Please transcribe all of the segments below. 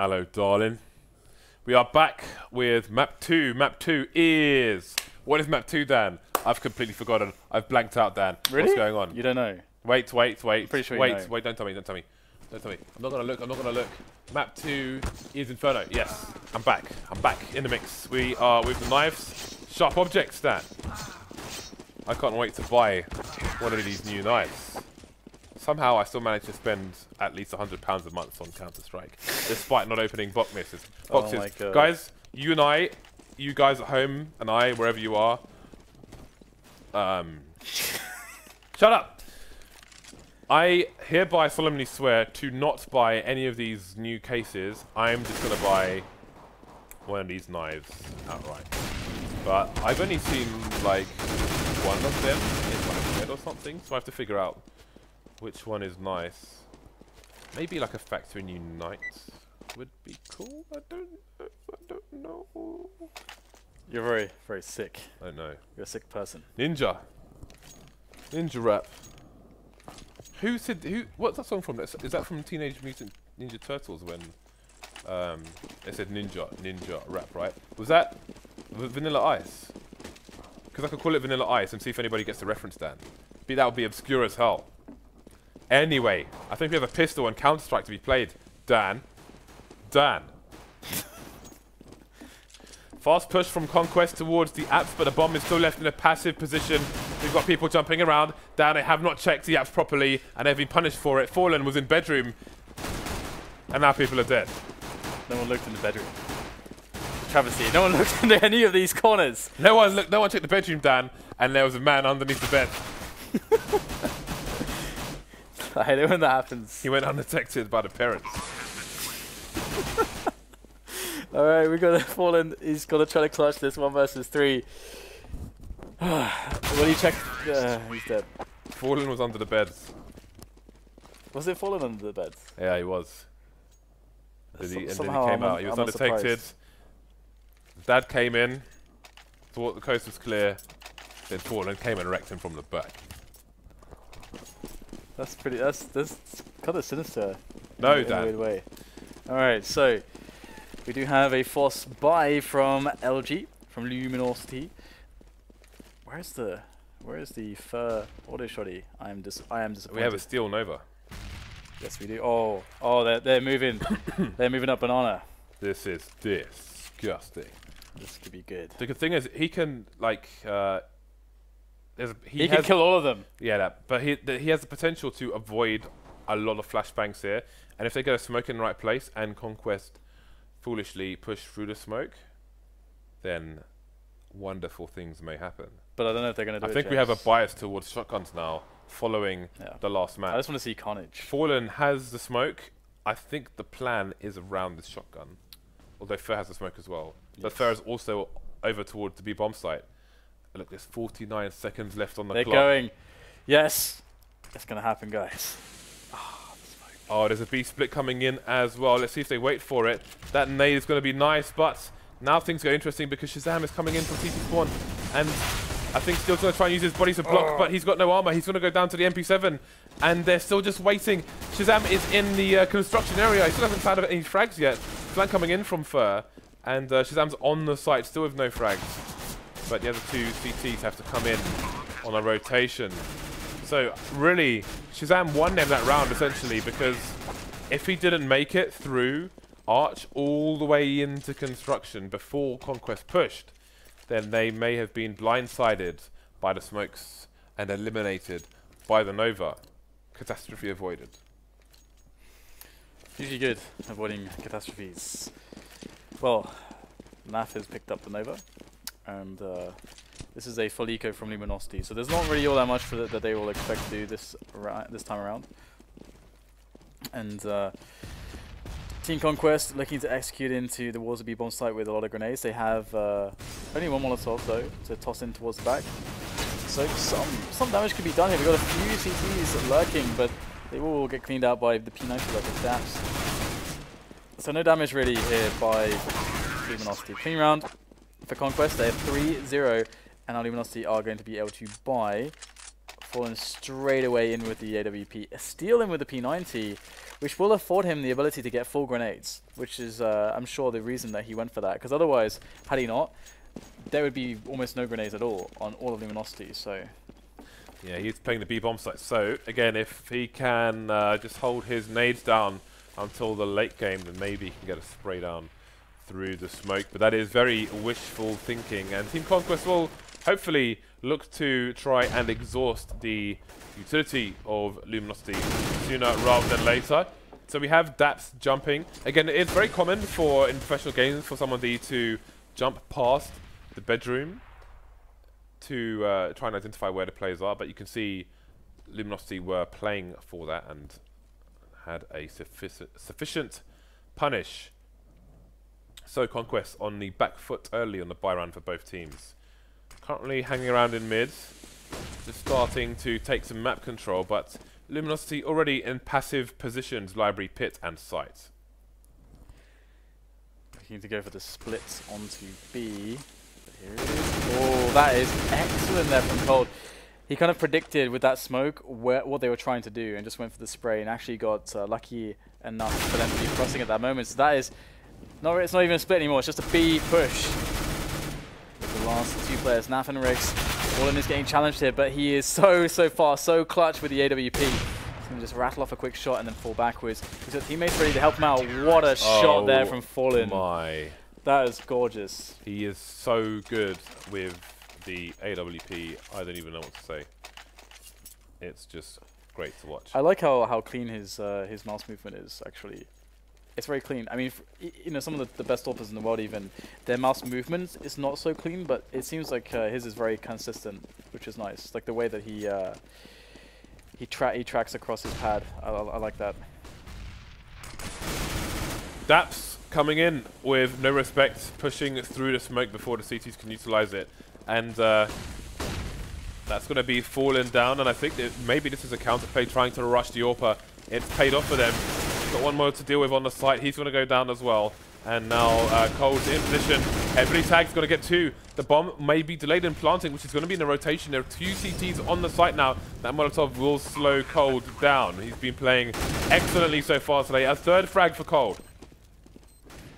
Hello, darling. We are back with map 2. Map 2 is... What is map 2, Dan? I've completely forgotten. I've blanked out, Dan. Really? What's going on? You don't know? Wait. Pretty sure you know. Wait, don't tell me. Don't tell me. I'm not going to look. Map 2 is Inferno. Yes, I'm back. I'm back in the mix. We are with the knives. Sharp objects, Dan. I can't wait to buy one of these new knives. Somehow I still manage to spend at least £100 a month on Counter-Strike, despite not opening boxes. Oh my God. Guys, you guys at home, and I, wherever you are, shut up! I hereby solemnly swear to not buy any of these new cases. I'm just going to buy one of these knives outright. But I've only seen, like, one of them in my head or something, so I have to figure out which one is nice. Maybe like a factory new knight would be cool. I don't know. You're very, very sick. I know. You're a sick person. Ninja rap. What's that song from? Is that from Teenage Mutant Ninja Turtles when it said ninja rap, right? Was that Vanilla Ice? Because I could call it Vanilla Ice and see if anybody gets the reference, Dan. That would be obscure as hell. Anyway, I think we have a pistol and Counter-Strike to be played. Dan. Fast push from Conquest towards the apps, but the bomb is still left in a passive position. We've got people jumping around. Dan, they have not checked the apps properly, and they've been punished for it. Fallen was in bedroom, and now people are dead. No one looked in the bedroom. Travesty. No one looked into any of these corners. No one checked the bedroom, Dan, and there was a man underneath the bed. I hate it when that happens. He went undetected by the parents. Alright, we got Fallen. He's got to try to clutch this 1 versus 3. When he checked, he's dead. Fallen was under the beds. Was it Fallen under the bed? Yeah, he was. And then he Somehow came out. He was undetected. Dad came in, thought the coast was clear, then Fallen came and wrecked him from the back. That's pretty. That's kind of sinister. No, in a Dan. weird way. All right, so we do have a force buy from LG from Luminosity. Where's the fur auto shotty? I am disappointed. We have a Steele Nova. Yes, we do. Oh, they're moving. They're moving up banana. This is disgusting. This could be good. The good thing is he can like. He can kill all of them. Yeah, but he has the potential to avoid a lot of flashbangs here. And if they get a smoke in the right place and Conquest foolishly push through the smoke, then wonderful things may happen. But I don't know if they're going to do it. I think we have a bias towards shotguns now, following the last match. I just want to see carnage. Fallen has the smoke. I think the plan is around this shotgun. Although Fer has the smoke as well. Yes. But Fer is also over towards the B bomb site. Look, there's 49 seconds left on the clock. They're going. Yes. It's going to happen, guys. Oh, there's a B split coming in as well. Let's see if they wait for it. That nade is going to be nice, but now things go interesting because ShahZaM is coming in from CT spawn. And I think Steele's going to try and use his body to block, but he's got no armor. He's going to go down to the MP7. And they're still just waiting. ShahZaM is in the construction area. He still hasn't found any frags yet. Flank coming in from Fer. And ShahZaM's on the site, still with no frags. But the other two CTs have to come in on a rotation. So really, ShahZaM won them that round essentially because if he didn't make it through Arch all the way into construction before Conquest pushed, then they may have been blindsided by the smokes and eliminated by the Nova. Catastrophe avoided. Usually good, avoiding catastrophes. Well, NAF has picked up the Nova. And this is a full eco from Luminosity, so there's not really all that much for that they will expect to do this time around. And Team Conquest looking to execute into the Wierzba bomb site with a lot of grenades. They have only one Molotov though to toss in towards the back, so some damage could be done here. We've got a few CTs lurking, but they will get cleaned out by the P90 like the daps. So no damage really here by Luminosity. Clean round. For Conquest, they have 3-0, and our Luminosity are going to be able to buy Fallen straight away in with the AWP. Steele in with the P90, which will afford him the ability to get full grenades, which is, I'm sure, the reason that he went for that. Because otherwise, had he not, there would be almost no grenades at all on all of Luminosity, so... Yeah, he's playing the B bomb site. So, again, if he can just hold his nades down until the late game, then maybe he can get a spray down through the smoke. But that is very wishful thinking. And Team Conquest will hopefully look to try and exhaust the utility of Luminosity sooner rather than later. So we have daps jumping. Again, it's very common in professional games for someone to jump past the bedroom to try and identify where the players are. But you can see Luminosity were playing for that and had a sufficient punish. So Conquest on the back foot early on the buy round for both teams. Currently hanging around in mid, just starting to take some map control, but Luminosity already in passive positions, library, pit and site. Looking to go for the splits onto B. But here it is. Oh, that is excellent there from Cold. He kind of predicted with that smoke what they were trying to do and just went for the spray and actually got lucky enough for them to be crossing at that moment. So that is, it's not even a split anymore, it's just a B push. The last two players, NAF and Riggs, Fallen is getting challenged here, but he is so far, so clutch with the AWP. He's going to just rattle off a quick shot and then fall backwards. He's got teammates ready to help him out. What a shot there from Fallen. My. That is gorgeous. He is so good with the AWP, I don't even know what to say. It's just great to watch. I like how clean his mouse movement is, actually. It's very clean. I mean, you know, some of the best AWPers in the world, even their mouse movement is not so clean, but it seems like his is very consistent, which is nice. Like the way that he tracks across his pad. I like that. Daps coming in with no respect, pushing through the smoke before the CTs can utilize it, and that's going to be fallen down. And I think that maybe this is a counterplay trying to rush the AWPer. It's paid off for them. Got one more to deal with on the site. He's going to go down as well. And now Cole's in position. Heavily tagged, going to get two. The bomb may be delayed in planting, which is going to be in a rotation. There are two CTs on the site now. That Molotov will slow Cold down. He's been playing excellently so far today. A third frag for Cold.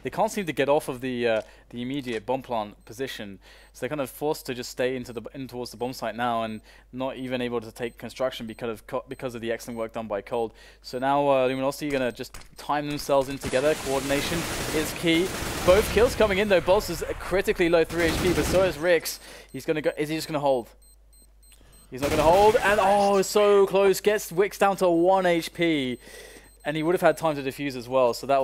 They can't seem to get off of the immediate bomb plant position, so they're kind of forced to just stay in towards the bomb site now, and not even able to take construction because of the excellent work done by Cold. So now Luminosity are gonna just time themselves in together. Coordination is key. Both kills coming in though. boltz is critically low 3 HP, but so is Rix. He's gonna go. Is he just gonna hold? He's not gonna hold, and oh, so close. Gets Wix down to 1 HP, and he would have had time to defuse as well. So that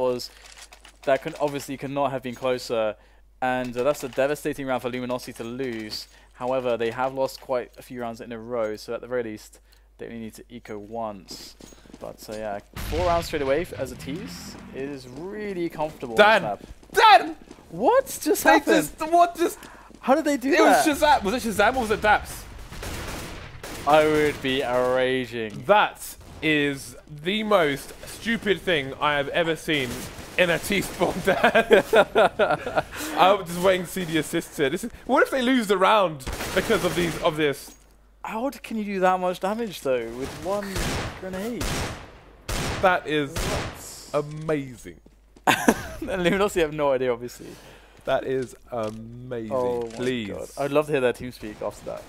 obviously could not have been closer, and that's a devastating round for Luminosity to lose. However, they have lost quite a few rounds in a row, so at the very least, they only need to eco once. But yeah, 4 rounds straight away as a tease is really comfortable. Dan! What just happened? How did they do that? It was Shazam. Was it Shazam or was it daps? I would be raging. That is the most stupid thing I have ever seen in a T-spawn, Dan. I'm just waiting to see the assist here. What if they lose the round because of this? How can you do that much damage though with 1 grenade? That is amazing. And Luminosity have no idea, obviously. That is amazing. Oh Please. My God. I'd love to hear their team speak after that.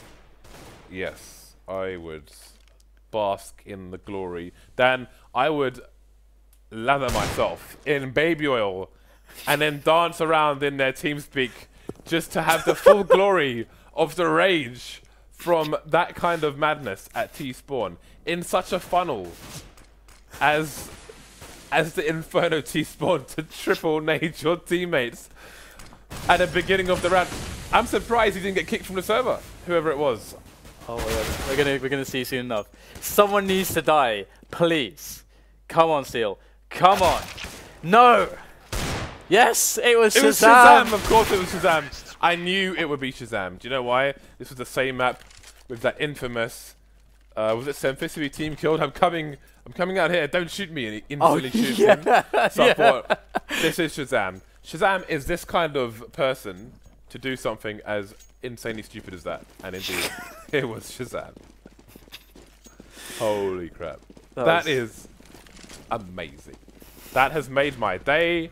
Yes, I would bask in the glory. Dan, I would lather myself in baby oil and then dance around in their team speak just to have the full glory of the rage from that kind of madness at T-spawn in such a funnel as the Inferno T-spawn to triple nade your teammates at the beginning of the round. I'm surprised he didn't get kicked from the server, whoever it was. Oh my God, we're gonna see soon enough. Someone needs to die, please. Come on, Steele. Come on. No. Yes, it was Shazam. It was Shazam. Of course it was Shazam. I knew it would be Shazam. Do you know why? This was the same map with that infamous, was it Semplicity team killed? I'm coming out here. Don't shoot me. And he instantly shoots him. So I thought, this is Shazam. Shazam is this kind of person to do something as insanely stupid as that. And indeed, it was Shazam. Holy crap. That That is amazing. That has made my day.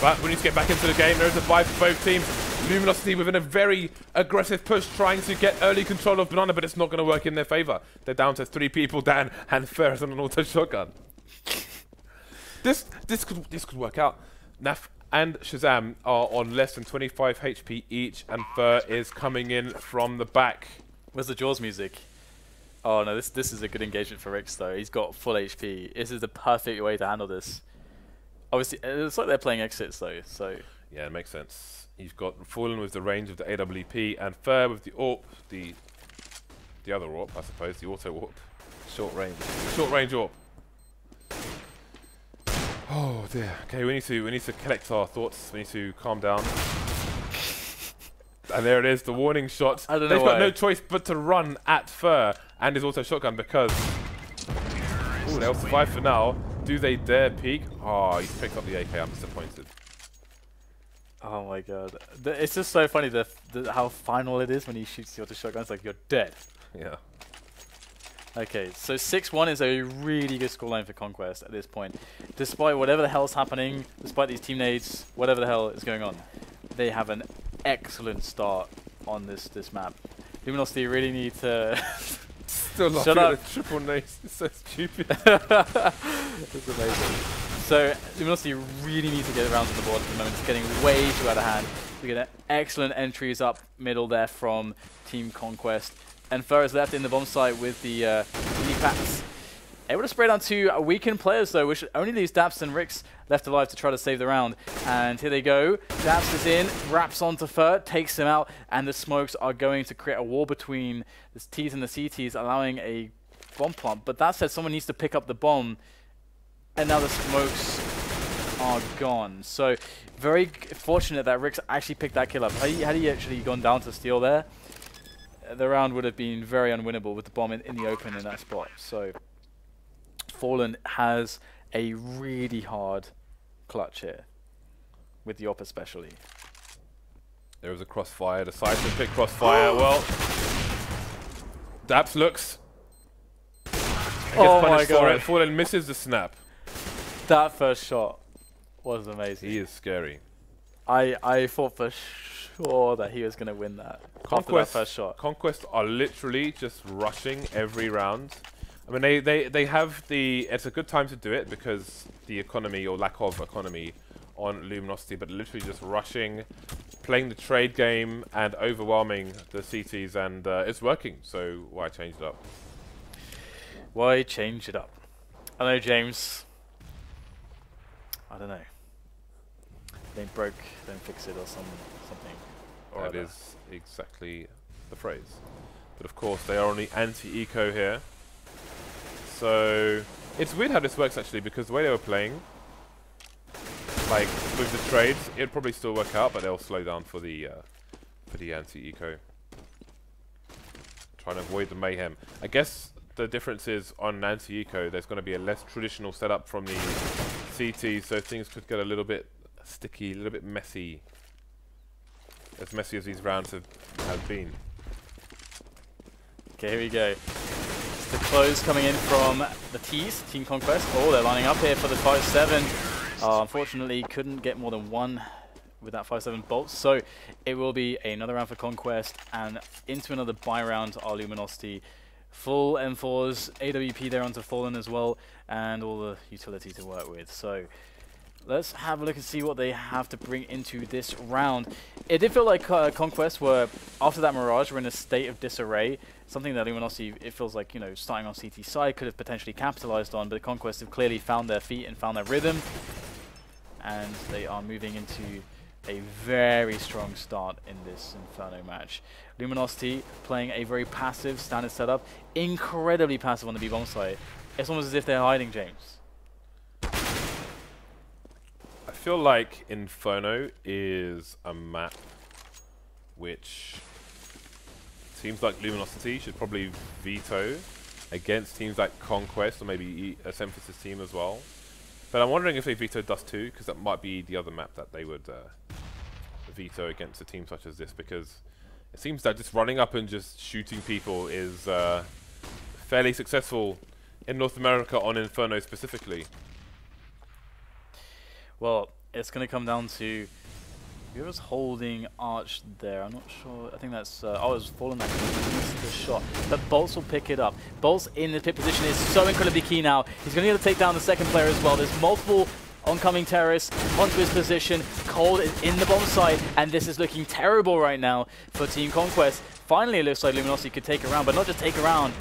But we need to get back into the game. There is a buy for both teams. Luminosity within a very aggressive push, trying to get early control of Banana, but it's not going to work in their favor. They're down to 3 people, Dan and Ferris on an auto shotgun. This could work out. NAF and ShahZaM are on less than 25 HP each, and Fer is coming in from the back. Where's the Jaws music? Oh no, this is a good engagement for Rix though. He's got full HP. This is the perfect way to handle this. Obviously, it's like they're playing exits though, so... Yeah, it makes sense. You've got Fallen with the range of the AWP, and Fer with the AWP, the other AWP, I suppose, the auto AWP. Short range AWP. Oh dear. Okay, we need to collect our thoughts. We need to calm down. And there it is, the warning shot. I don't know They've why. got no choice but to run at Fer and his auto shotgun because... Ooh, they'll survive for now. Do they dare peek? Oh, he's picked up the AK. I'm disappointed. Oh my god. It's just so funny how final it is when he shoots the auto shotgun. It's like, you're dead. Yeah. Okay, so 6-1 is a really good scoreline for Conquest at this point. Despite whatever the hell's happening, despite these team nades, whatever the hell is going on, they have an excellent start on this map. Luminosity really need to... Still Shut up. at the triple nades. It's so stupid. It's amazing. So Luminosity really need to get around to the board at the moment. It's getting way too out of hand. We get excellent entries up middle there from Team Conquest. And Fer is left in the bomb site with the packs. Able to spray down 2 weakened players though, which only leaves daps and Rix left alive to try to save the round. And here they go. daps is in, wraps onto Fer, takes him out, and the smokes are going to create a wall between the T's and the CTs, allowing a bomb plant. But that said, someone needs to pick up the bomb, and now the smokes are gone. So very fortunate that Rix actually picked that kill up. Had he actually gone down to Steele there, the round would have been very unwinnable with the bomb in the open in that spot. So Fallen has a really hard clutch here, with the op especially. There was a crossfire, decides to pick crossfire. Well, daps looks. And gets punished for it. Fallen misses the snap. That first shot was amazing. He is scary. I thought for sure that he was going to win that. After that first shot. Conquest are literally just rushing every round. I mean, they have the... It's a good time to do it because the economy or lack of economy on Luminosity, but literally just rushing, playing the trade game and overwhelming the CTs, and it's working. So why change it up? Why change it up? I know, James. I don't know. They broke, don't fix it, or something. Or That is exactly the phrase. But of course, they are on the anti-eco here. So it's weird how this works actually, because the way they were playing, like with the trades, it'd probably still work out, but they'll slow down for the anti-eco. Trying to avoid the mayhem. I guess the difference is on anti-eco, there's going to be a less traditional setup from the CT, so things could get a little bit sticky, a little bit messy. As messy as these rounds have been. Okay, here we go. It's the close coming in from the T's, Team Conquest. Oh, they're lining up here for the 5-7. Unfortunately, couldn't get more than one with that 5-7 boltz. So it will be another round for Conquest, and into another buy round are Luminosity. Full M4s, AWP there onto Fallen as well, and all the utility to work with. So let's have a look and see what they have to bring into this round. It did feel like Conquest were, after that Mirage, were in a state of disarray. Something that Luminosity, it feels like, you know, starting on CT side could have potentially capitalized on, but the Conquest have clearly found their feet and found their rhythm. And they are moving into a very strong start in this Inferno match. Luminosity playing a very passive standard setup, incredibly passive on the B-bomb site. It's almost as if they're hiding, James. I feel like Inferno is a map which teams like Luminosity should probably veto against teams like Conquest, or maybe a Symphysis team as well. But I'm wondering if they veto Dust 2, because that might be the other map that they would veto against a team such as this, because it seems that just running up and just shooting people is fairly successful in North America on Inferno specifically. Well, it's going to come down to whoever's holding Arch there. I'm not sure. I think that's... oh, it's fallen. That missed the shot. But boltz will pick it up. boltz in the pit position is so incredibly key now. He's going to need to take down the second player as well. There's multiple oncoming terrorists onto his position. Cold is in the bomb site, and this is looking terrible right now for Team Conquest. Finally, it looks like Luminosity could take a round, but not just take a round.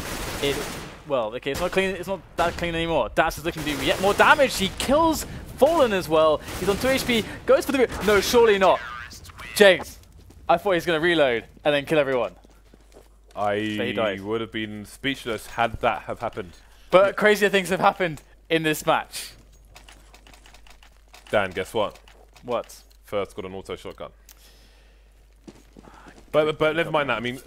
Well, okay, it's not clean. It's not that clean anymore. daps is looking to do yet more damage. He kills Fallen as well. He's on 2 HP. Goes for the... No, surely not. James, I thought he was going to reload and then kill everyone. I would have been speechless had that have happened. But crazier things have happened in this match. Dan, guess what? What? First got an auto shotgun. But never mind that. I mean,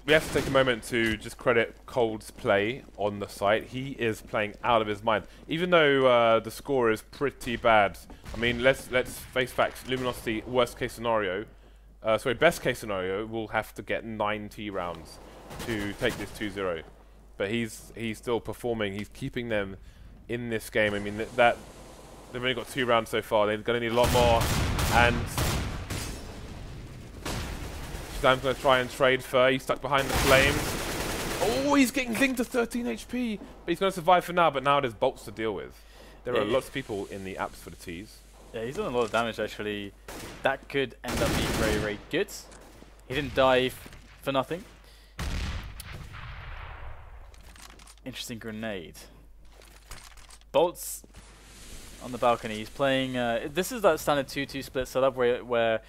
we have to take a moment to just credit Cold's play on the site. He is playing out of his mind. Even though the score is pretty bad. I mean, let's face facts. Luminosity, worst case scenario, best case scenario, will have to get 90 rounds to take this 2-0. But he's still performing. He's keeping them in this game. I mean, that they've only got 2 rounds so far. They're going to need a lot more. And Shazam's going to try and trade for. He's stuck behind the flames. Oh, he's getting dinged to 13 HP. But he's going to survive for now. But now there's boltz to deal with. There are lots of people in the apps for the T's. Yeah, he's done a lot of damage actually. That could end up being very, very good. He didn't die for nothing. Interesting grenade. boltz on the balcony. He's playing... this is that standard 2-2 split setup where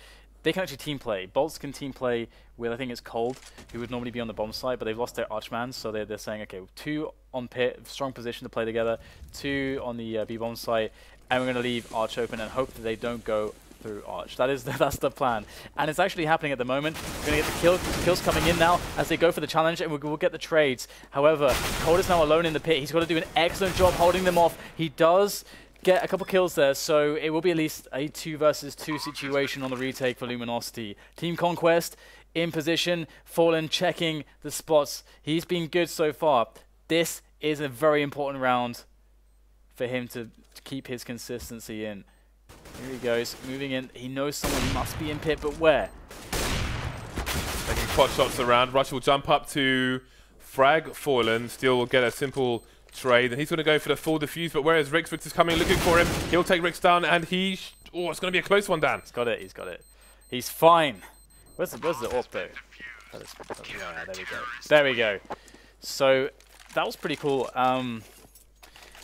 they can actually team play. boltz can team play with, I think it's Cold, who would normally be on the bomb side, but they've lost their Archman, so they're saying, okay, 2 on pit, strong position to play together, 2 on the B-bomb side, and we're going to leave Arch open and hope that they don't go through Arch. That's the plan. And it's actually happening at the moment. We're going to get the kills coming in now as they go for the challenge, and we'll get the trades. However, Cold is now alone in the pit. He's got to do an excellent job holding them off. He does get a couple kills there, so it will be at least a 2 versus 2 situation on the retake for Luminosity. Team Conquest in position, Fallen checking the spots. He's been good so far. This is a very important round for him to keep his consistency in. Here he goes, moving in. He knows someone must be in pit, but where? Taking pot shots around. Rush will jump up to frag Fallen. Steele will get a simple trade, and he's going to go for the full defuse, but where is Rix? Rix is coming, looking for him. He'll take Rix down, and he... oh, it's going to be a close one, Dan. He's got it, he's got it. He's fine. Where's the AWP though? Yeah, there we go. There we go. So, that was pretty cool.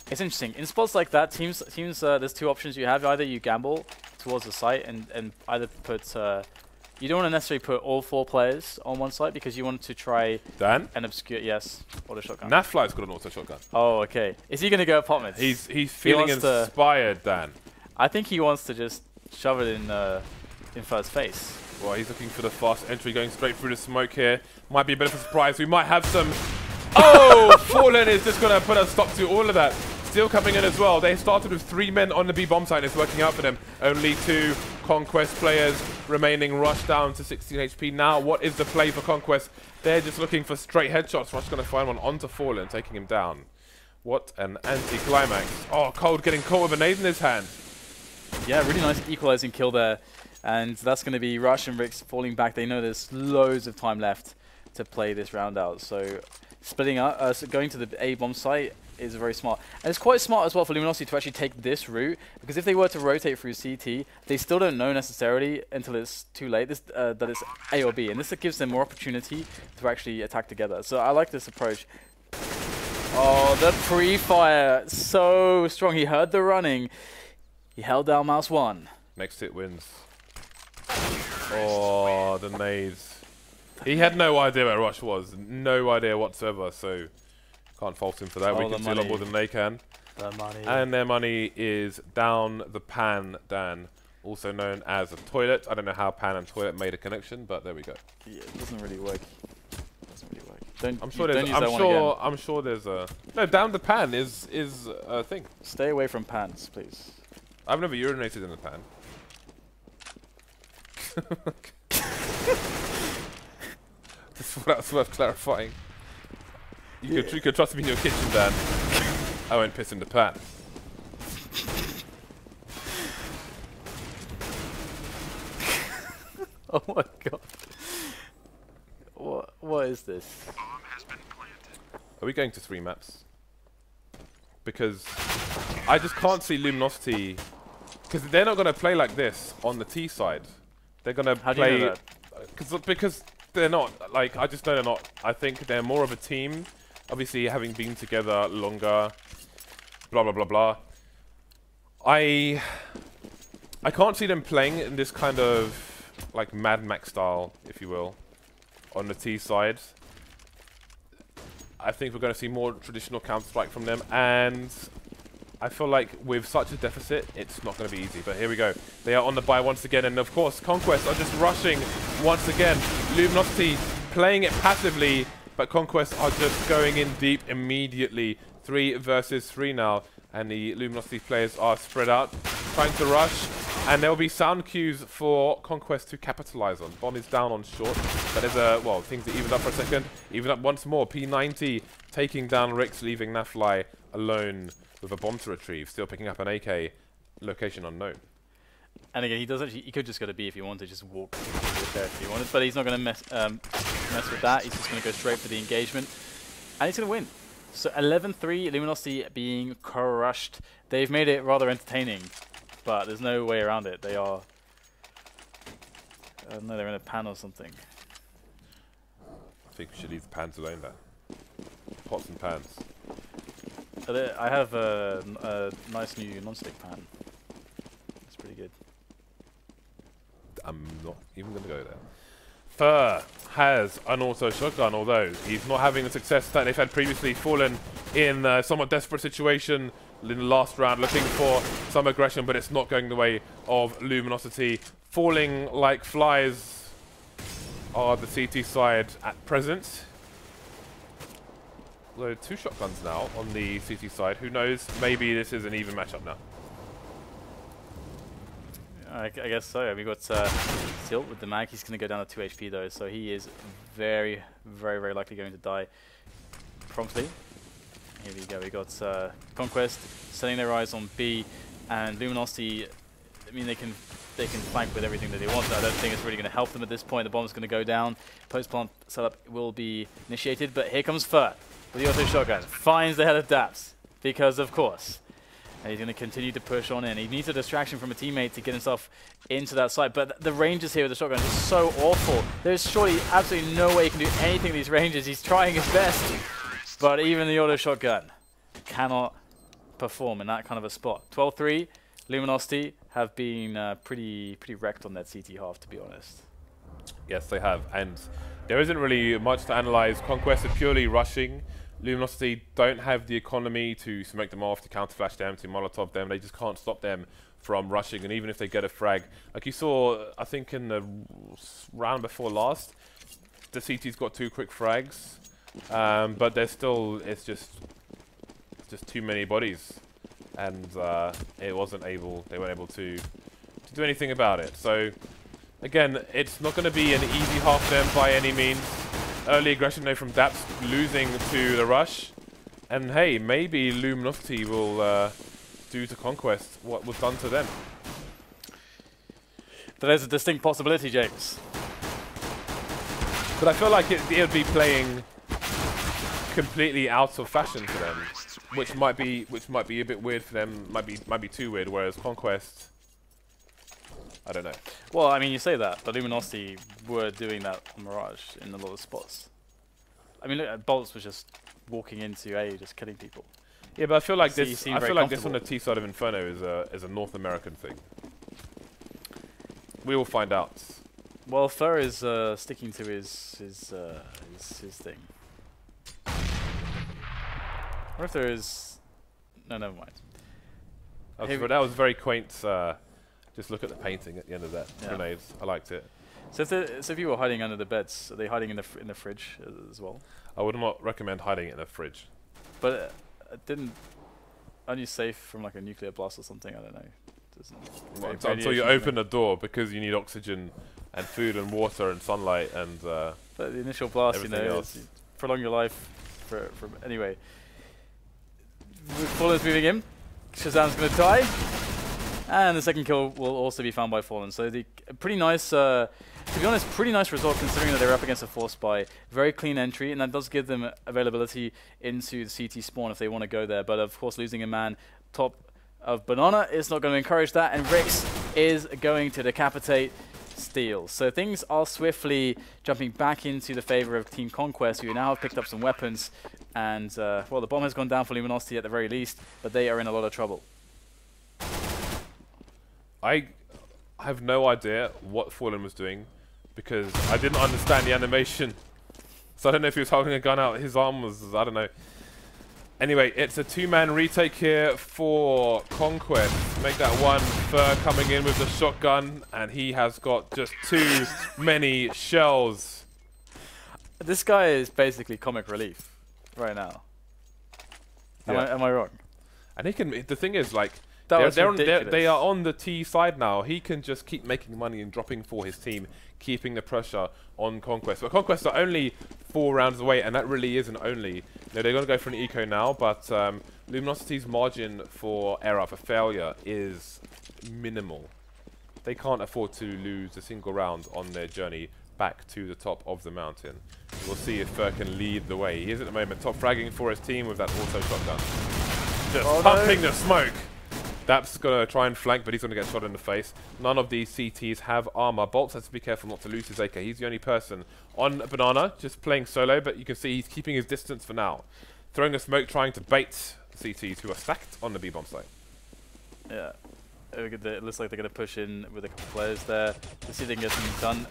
It's interesting. In spots like that, teams, there's 2 options you have. Either you gamble towards the site and either put... you don't want to necessarily put all 4 players on one site because you want to try Dan? an obscure... Yes, auto shotgun. NAF-FLY's got an auto shotgun. Oh, okay. Is he going to go pot mids? He's feeling inspired, Dan. I think he wants to just shove it in first face. Well, he's looking for the fast entry, going straight through the smoke here. Might be a bit of a surprise. We might have some... oh! Fallen is just going to put a stop to all of that. Steele coming in as well. They started with 3 men on the B-bomb side. It's working out for them. Only 2 Conquest players remaining. Rush down to 16 HP. Now, what is the play for Conquest? They're just looking for straight headshots. Rush going to find one onto Fallen, taking him down. What an anti-climax. Oh, Cold getting caught with a nade in his hand. Yeah, really nice equalizing kill there. And that's going to be Rush and Rix falling back. They know there's loads of time left to play this round out. So splitting up, so going to the A-bomb site is very smart. And it's quite smart as well for Luminosity to actually take this route, because if they were to rotate through CT, they still don't know necessarily until it's too late that it's A or B. And this gives them more opportunity to actually attack together. So I like this approach. Oh, the pre-fire, so strong. He heard the running. He held down mouse 1. Next hit wins. Oh, the nades. He had no idea where Rush was. No idea whatsoever, so can't fault him for that. We can see a lot more than they can. The money. And their money is down the pan, Dan. Also known as a toilet. I don't know how pan and toilet made a connection, but there we go. Yeah, it doesn't really work. I'm sure there's a... no, down the pan is a thing. Stay away from pans, please. I've never urinated in a pan. That's worth clarifying. You could trust me in your kitchen, Dan. I won't piss in the pan. Oh my god. What is this? Are we going to 3 maps? Because I just can't see Luminosity, because they're not going to play like this on the T side. They're going to play. Do you know that? Because they're not, like, I just know they're not. I think they're more of a team, obviously having been together longer, blah blah blah blah. I can't see them playing in this kind of like Mad Max style, if you will, on the T side. I think we're going to see more traditional Counter-Strike from them, and I feel like with such a deficit, it's not going to be easy. But here we go. They are on the buy once again, and of course, Conquest are just rushing once again. Luminosity playing it passively, but Conquest are just going in deep immediately. 3 versus 3 now, and the Luminosity players are spread out, trying to rush. And there will be sound cues for Conquest to capitalize on. Bomb is down on short, but there's a, well, things are evened up for a second. Even up once more. P90 taking down Rix, leaving NAF-FLY alone with a bomb to retrieve. Still picking up an AK, location unknown. And again, he could just go to B if he wanted, just walk there if he wanted, but he's not going to mess with that. He's just going to go straight for the engagement, and he's going to win. So 11-3, Luminosity being crushed. They've made it rather entertaining, but there's no way around it. They are... I don't know, they're in a pan or something. I think we should leave the pans alone there. Pots and pans. I have a nice new non-stick pan. It's pretty good. I'm not even going to go there. Fur has an auto shotgun, although he's not having the success that they've had previously. Fallen in a somewhat desperate situation in the last round, looking for some aggression, but it's not going the way of Luminosity. Falling like flies are the CT side at present. Although 2 shotguns now on the CT side. Who knows? Maybe this is an even matchup now. I guess so. We've got Steele with the mag. He's going to go down to 2 HP though, so he is very, very, very likely going to die promptly. Here we go. We got Conquest setting their eyes on B, and Luminosity. I mean, they can flank with everything that they want. I don't think it's really going to help them at this point. The bomb's going to go down. Post plant setup will be initiated, but here comes Fur with the auto shotgun. Finds the head of daps because, of course. And he's going to continue to push on in. He needs a distraction from a teammate to get himself into that site. But the ranges here with the shotgun is so awful. There's surely absolutely no way he can do anything with these ranges. He's trying his best. But even the auto shotgun cannot perform in that kind of a spot. 12-3, Luminosity have been pretty wrecked on that CT half, to be honest. Yes, they have. And there isn't really much to analyze. Conquest are purely rushing. Luminosity don't have the economy to smoke them off, to counter-flash them, to Molotov them. They just can't stop them from rushing. And even if they get a frag, like you saw, I think in the round before last, the CT's got 2 quick frags, but they're still, it's just too many bodies, and they weren't able to do anything about it. So again, it's not going to be an easy half for them by any means. Early aggression though from daps, losing to the rush. And hey, maybe Luminosity will do to Conquest what was done to them. There's a distinct possibility, James. But I feel like it would be playing completely out of fashion for them, which might be a bit weird for them. Might be too weird. Whereas Conquest, I don't know. Well, I mean, you say that, but Luminosity were doing that on Mirage in a lot of spots. I mean, look at boltz was just walking into A, just killing people. Yeah, but I feel like this. I feel like this on the T side of Inferno is a North American thing. We will find out. Well, Fur is sticking to his thing. Or if there is, no, never mind. That was very quaint. Just look at the painting at the end of that. Yeah. Grenades. I liked it. So if you were hiding under the beds, are they hiding in the fridge as well? I would not recommend hiding it in a fridge. But aren't you safe from like a nuclear blast or something? I don't know. Until you open the door, because you need oxygen and food and water and sunlight and But the initial blast, you Everything know, else. is prolong your life from anyway. Fallen's moving in. Shazam's going to die. And the second kill will also be found by Fallen. So the pretty nice, to be honest, pretty nice result considering that they're up against a force spy. Very clean entry, and that does give them availability into the CT spawn if they want to go there. But of course, losing a man top of Banana is not going to encourage that, and Rix is going to decapitate Steele. So things are swiftly jumping back into the favor of Team Conquest, who now have picked up some weapons. And, well, the bomb has gone down for Luminosity at the very least, but they are in a lot of trouble. I have no idea what Fallen was doing because I didn't understand the animation. So I don't know if he was holding a gun out. His arm was, I don't know. Anyway, it's a two-man retake here for Conquest. Make that one. Fur coming in with the shotgun, and he has got just too many shells. This guy is basically comic relief right now. Am I wrong? And he can. The thing is, like, That was they ridiculous. are on the T side now. He can just keep making money and dropping for his team, keeping the pressure on Conquest. But Conquest are only 4 rounds away, and that really isn't only. No, they're going to go for an eco now, but Luminosity's margin for error, for failure, is minimal. They can't afford to lose a single round on their journey back to the top of the mountain. We'll see if Fur can lead the way. He is at the moment top fragging for his team with that auto shotgun. Just pumping the smoke. Daps going to try and flank, but he's going to get shot in the face. None of these CTs have armor. boltz has to be careful not to lose his AK. He's the only person on Banana, just playing solo, but you can see he's keeping his distance for now. Throwing the smoke, trying to bait CTs who are stacked on the B-bomb site. Yeah. It looks like they're going to push in with a couple players there to see if they can get something done.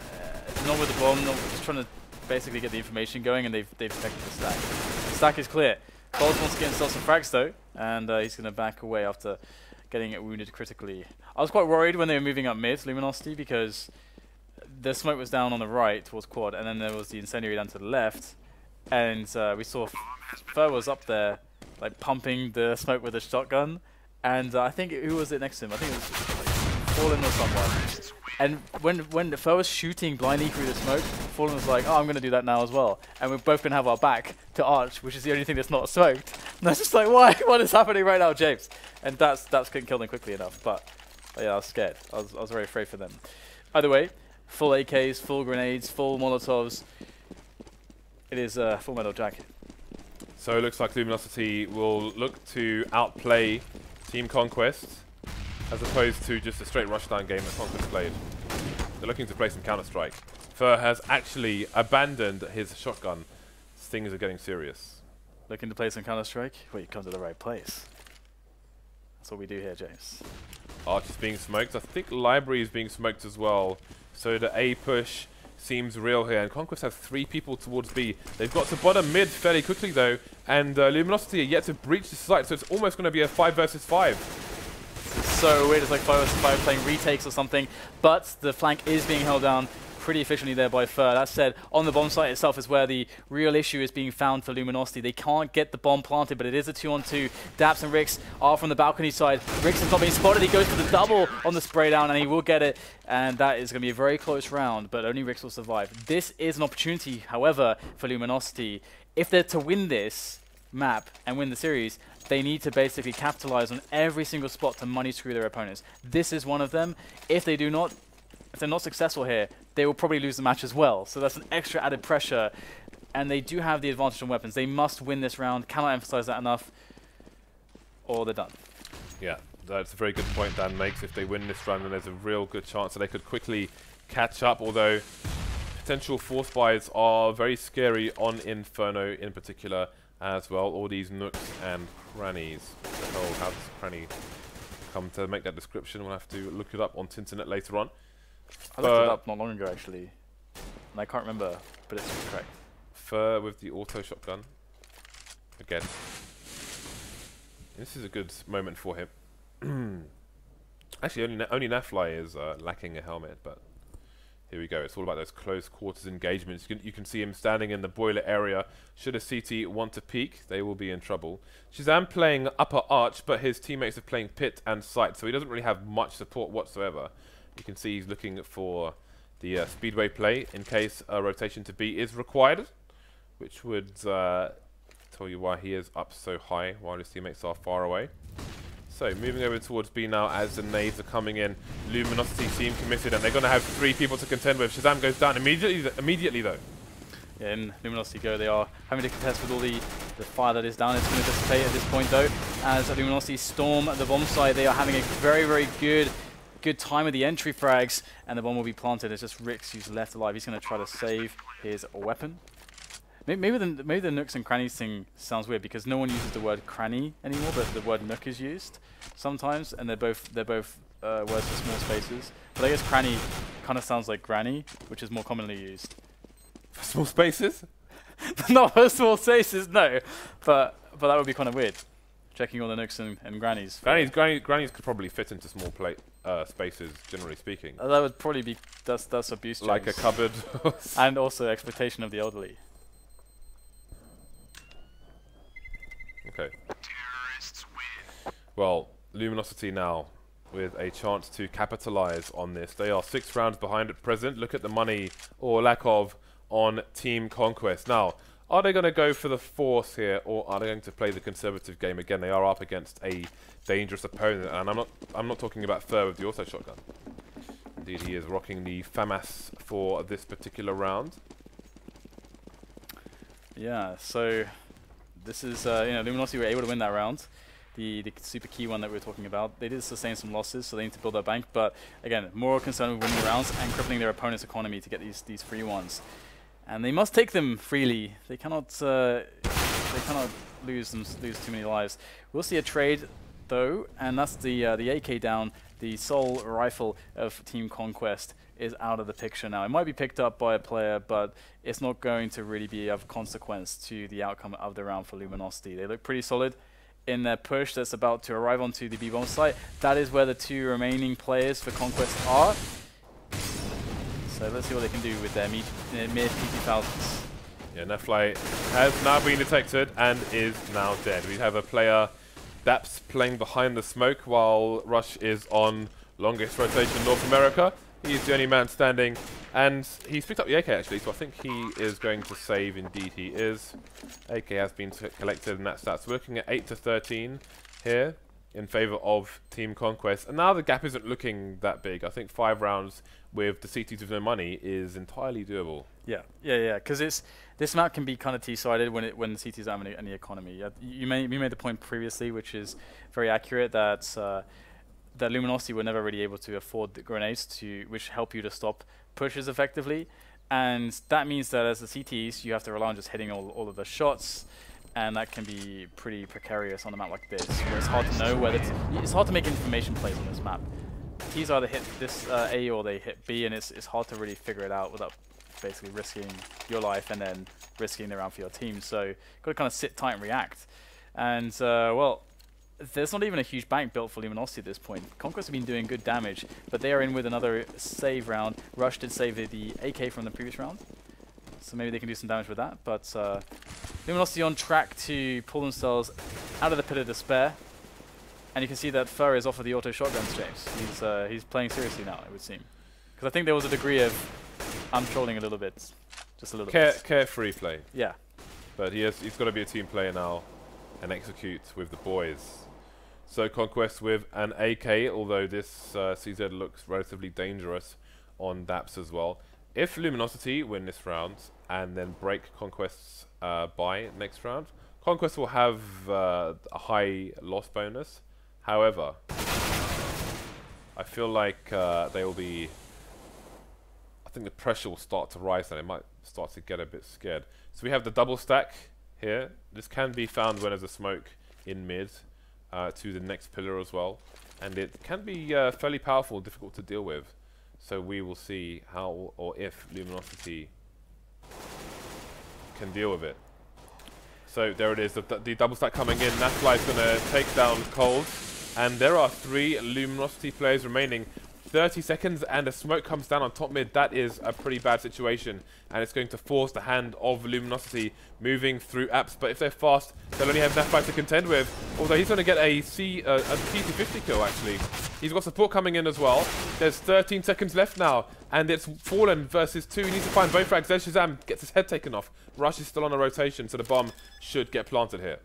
Not with the bomb, just trying to basically get the information going, and they've affected the stack. The stack is clear. boltz wants to get himself some frags though, and he's going to back away after getting it wounded critically. I was quite worried when they were moving up mid, Luminosity, because the smoke was down on the right towards quad, and then there was the incendiary down to the left, and we saw Fur was up there, like pumping the smoke with a shotgun, and I think who was it next to him? I think it was like, Fallen or someone. And when the Fur was shooting blindly through the smoke, Fallen was like, "Oh, I'm going to do that now as well." And we're both going to have our back to Arch, which is the only thing that's not smoked. And I was just like, "Why? What is happening right now, James?" And that's couldn't kill them quickly enough. But yeah, I was scared. I was very afraid for them. Either way, full AKs, full grenades, full Molotovs. It is Full Metal Jacket. So it looks like Luminosity will look to outplay Team Conquest, as opposed to just a straight rushdown game that Conquest played. They're looking to play some Counter-Strike. Fur has actually abandoned his shotgun. Things are getting serious. Looking to play some Counter-Strike? Well, you come to the right place. That's what we do here, James. Arch is being smoked. I think Library is being smoked as well. So the A push seems real here. And Conquest has 3 people towards B. They've got to bottom mid fairly quickly though. And Luminosity are yet to breach the site. So it's almost going to be a 5 versus 5. So weird, it's like 5 versus 5 playing retakes or something, but the flank is being held down pretty efficiently there by Fur. That said, on the bomb site itself is where the real issue is being found for Luminosity. They can't get the bomb planted, but it is a 2-on-2. Daps and Rix are from the balcony side. Rix has not been spotted. He goes for the double on the spray down, and he will get it. And that is going to be a very close round, but only Rix will survive. This is an opportunity, however, for Luminosity. If they're to win this map and win the series, they need to basically capitalize on every single spot to money screw their opponents. This is one of them. If they're not successful here, they will probably lose the match as well. So that's an extra added pressure, and they do have the advantage on weapons. They must win this round. Cannot emphasize that enough, or they're done. Yeah, that's a very good point Dan makes. If they win this round, then there's a real good chance that they could quickly catch up, although potential force buys are very scary on Inferno in particular as well. All these nooks and crannies. What the hell, how does cranny come to make that description? We'll have to look it up on Tinternet later on. I looked it up not long ago actually, and I can't remember, but it's correct. Fur with the auto shotgun. Again. This is a good moment for him. Actually, only NAF-FLY is lacking a helmet, but here we go. It's all about those close quarters engagements. You can see him standing in the boiler area. Should a CT want to peek, they will be in trouble. ShahZaM playing upper arch, but his teammates are playing pit and site, so he doesn't really have much support whatsoever. You can see he's looking for the speedway play in case a rotation to B is required, which would tell you why he is up so high while his teammates are far away. So moving over towards B now as the nades are coming in. Luminosity seem committed and they're going to have 3 people to contend with. ShahZaM goes down immediately though. Yeah, in Luminosity go, they are having to contest with all the fire that is down. It's going to dissipate at this point though. As Luminosity storm the bomb site, they are having a very good time with the entry frags, and the bomb will be planted. It's just Rix who's left alive. He's going to try to save his weapon. Maybe the nooks and crannies thing sounds weird because no one uses the word cranny anymore, but the word nook is used sometimes, and they're both words for small spaces. But I guess cranny kind of sounds like granny, which is more commonly used. For small spaces? Not for small spaces, no. But that would be kind of weird. Checking all the nooks and grannies. Grannies could probably fit into small plate spaces, generally speaking. That would probably be that's abuse. Like a cupboard. And also exploitation of the elderly. Okay. Well, Luminosity now with a chance to capitalize on this. They are 6 rounds behind at present. Look at the money, or lack of, on Team Conquest. Now, are they going to go for the force here, or are they going to play the conservative game again? They are up against a dangerous opponent, and I'm not talking about Fur with the auto shotgun. Indeed, he is rocking the FAMAS for this particular round. Yeah, so this is, Luminosity were able to win that round. The super key one that we were talking about. They did sustain some losses, so they need to build their bank. But again, more concerned with winning rounds and crippling their opponent's economy to get these free ones. And they must take them freely. They cannot lose too many lives. We'll see a trade though, and that's the AK down. The sole rifle of Team Conquest is out of the picture now. It might be picked up by a player, but it's not going to really be of consequence to the outcome of the round for Luminosity. They look pretty solid in their push that's about to arrive onto the B-bomb site. That is where the 2 remaining players for Conquest are. So let's see what they can do with their mid PT-1000s. Yeah, NAF-FLY has now been detected and is now dead. We have a player, daps, playing behind the smoke while Rush is on longest rotation North America. He's the only man standing, and he's picked up the AK actually, so I think he is going to save. Indeed he is. AK has been collected, and that's that. So we're looking at 8-13 here in favour of Team Conquest. And now the gap isn't looking that big. I think 5 rounds with the CTs with no money is entirely doable. Yeah, because this map can be kind of T-sided when the CTs don't have any economy. You made the point previously, which is very accurate, that Luminosity were never really able to afford the grenades which help you to stop pushes effectively, and that means that as the CTs you have to rely on just hitting all of the shots, and that can be pretty precarious on a map like this, where it's hard to know whether it's hard to make information plays on this map. T's either hit this A or they hit B, and it's hard to really figure it out without basically risking your life and then risking the round for your team. So you've got to kind of sit tight and react, and well, there's not even a huge bank built for Luminosity at this point. Conquest have been doing good damage, but they are in with another save round. Rush did save the AK from the previous round, so maybe they can do some damage with that. But Luminosity on track to pull themselves out of the pit of despair. And you can see that Fur is off of the auto shotguns, James. He's playing seriously now, it would seem. Because I think there was a degree of I'm trolling a little bit. Just a little bit. Carefree play. Yeah. But he's got to be a team player now and execute with the boys. So Conquest with an AK, although this CZ looks relatively dangerous on daps as well. If Luminosity win this round and then break Conquest's buy next round, Conquest will have a high loss bonus. However, I feel like they will be... I think the pressure will start to rise and it might start to get a bit scared. So we have the double stack here. This can be found when there's a smoke in mid to the next pillar as well. And it can be fairly powerful, difficult to deal with. So we will see how or if Luminosity can deal with it. So there it is, the double stack coming in. NAF-FLY is going to take down Cold. And there are 3 Luminosity players remaining. 30 seconds and a smoke comes down on top mid. That is a pretty bad situation, and it's going to force the hand of Luminosity moving through apps. But if they're fast, they'll only have NAF-FLY to contend with. Although he's going to get a T250 kill, actually. He's got support coming in as well. There's 13 seconds left now, and it's Fallen versus 2. He needs to find both frags. There's ShahZaM, gets his head taken off. Rush is still on a rotation, so the bomb should get planted here.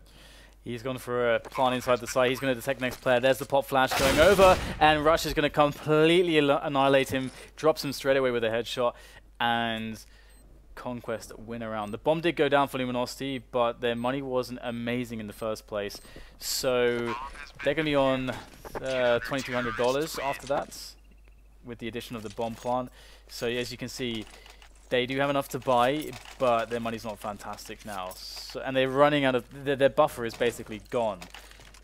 He's gone for a plant inside the site. He's going to detect next player. There's the pop flash going over, and Rush is going to completely annihilate him. Drops him straight away with a headshot, and Conquest win around. The bomb did go down for Luminosity, but their money wasn't amazing in the first place. So they're going to be on $2,200 after that, with the addition of the bomb plant. So as you can see, they do have enough to buy, but their money's not fantastic now. So, and they're running out of... Their buffer is basically gone.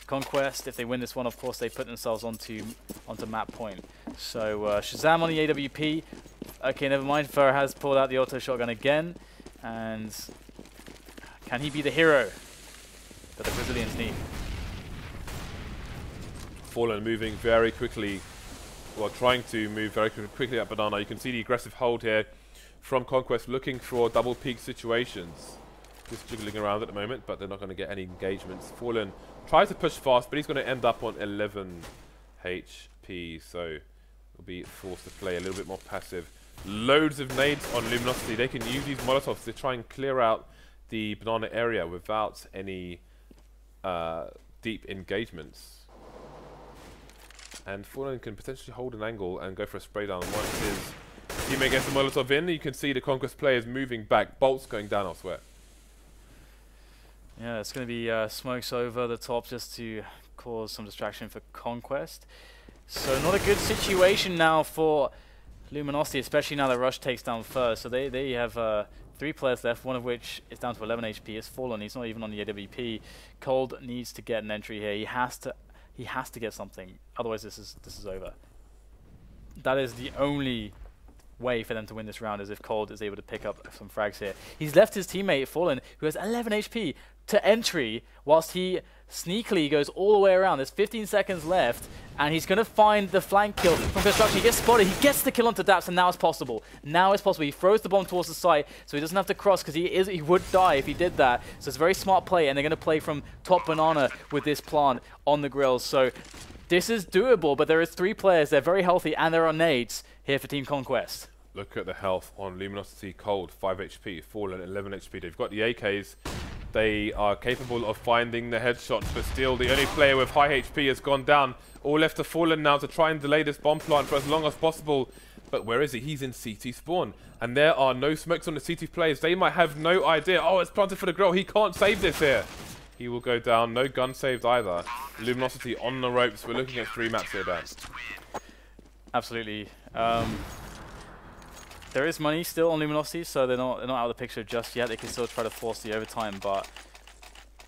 Conquest, if they win this one, of course, they put themselves onto map point. So ShahZaM on the AWP. Okay, never mind. Fer has pulled out the auto shotgun again. And can he be the hero that the Brazilians need? Fallen moving very quickly. Well, trying to move very quickly at Banana. You can see the aggressive hold here from Conquest, looking for double peak situations. Just jiggling around at the moment, but they're not going to get any engagements. Fallen tries to push fast, but he's going to end up on 11 HP, so will be forced to play a little bit more passive. Loads of nades on Luminosity. They can use these Molotovs to try and clear out the Banana area without any deep engagements. And Fallen can potentially hold an angle and go for a spray down once his teammate gets the Molotov in. You can see the Conquest players moving back. Boltz going down elsewhere. Yeah, it's going to be smokes over the top just to cause some distraction for Conquest. So not a good situation now for Luminosity, especially now that Rush takes down first. So they have 3 players left, one of which is down to 11 HP. It's Fallen. He's not even on the AWP. Cold needs to get an entry here. He has to get something. Otherwise, this is over. That is the only way for them to win this round, is if Cold is able to pick up some frags here. He's left his teammate Fallen, who has 11 HP, to entry, whilst he sneakily goes all the way around. There's 15 seconds left, and he's going to find the flank kill from Construction. He gets spotted, he gets the kill onto daps, and now it's possible. Now it's possible. He throws the bomb towards the site, so he doesn't have to cross, because he would die if he did that. So it's a very smart play, and they're going to play from top Banana with this plant on the grills. So this is doable, but there is 3 players. They're very healthy, and there are nades here for Team Conquest. Look at the health on Luminosity. Cold, 5 HP. Fallen, 11 HP. They've got the AKs. They are capable of finding the headshots, but still the only player with high HP has gone down. All left to Fallen now to try and delay this bomb plant for as long as possible. But where is he? He's in CT spawn. And there are no smokes on the CT players. They might have no idea. Oh, it's planted for the grill. He can't save this here. He will go down. No gun saved either. Luminosity on the ropes. We're looking at 3 maps here, Dan. Absolutely. There is money still on Luminosity, so they're not out of the picture just yet. They can still try to force the overtime, but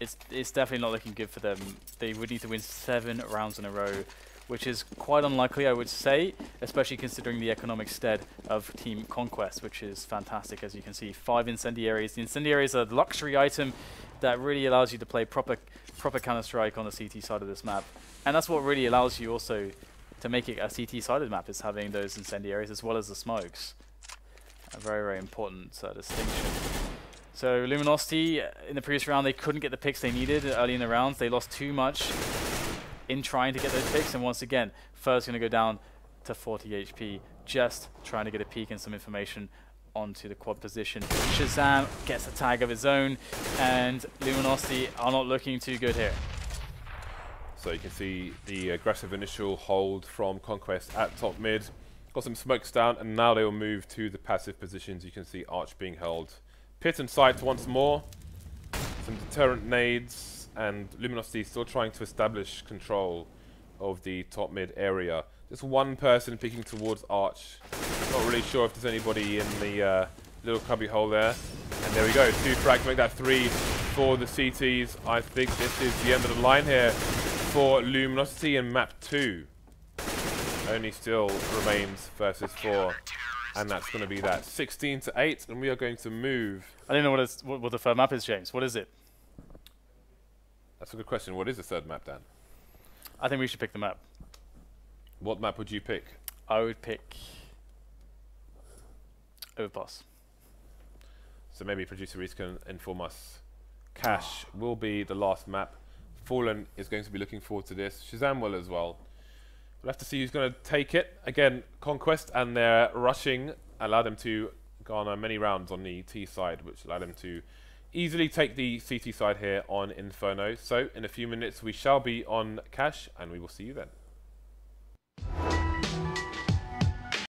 it's definitely not looking good for them. They would need to win 7 rounds in a row, which is quite unlikely, I would say, especially considering the economic stead of Team Conquest, which is fantastic, as you can see. 5 incendiaries. The incendiaries are a luxury item that really allows you to play proper Counter-Strike on the CT side of this map, and that's what really allows you also to make it a CT-sided map, is having those incendiaries as well as the smokes. A very, very important distinction. So Luminosity, in the previous round, they couldn't get the picks they needed early in the rounds. They lost too much in trying to get those picks. And once again, Fer's going to go down to 40 HP, just trying to get a peek and some information onto the quad position. ShahZaM gets a tag of his own, and Luminosity are not looking too good here. So you can see the aggressive initial hold from Conquest at top mid. Got some smokes down, and now they will move to the passive positions. You can see Arch being held. Pit and sight once more. Some deterrent nades, and Luminosity still trying to establish control of the top mid area. Just one person picking towards Arch. Not really sure if there's anybody in the little cubby hole there. And there we go, 2 frags make that 3 for the CTs. I think this is the end of the line here for Luminosity in map 2. Only still remains versus 4, and that's going to be that 16-8, and we are going to move. I don't know what the third map is, James. What is it? That's a good question. What is the third map, Dan? I think we should pick the map. What map would you pick? I would pick Overpass. So maybe producer Reese can inform us. Cash will be the last map. Fallen is going to be looking forward to this. ShazZaM will as well. We'll have to see who's going to take it. Again, Conquest and their rushing allowed them to garner many rounds on the T side, which allowed them to easily take the CT side here on Inferno. So in a few minutes we shall be on Cash, and we will see you then.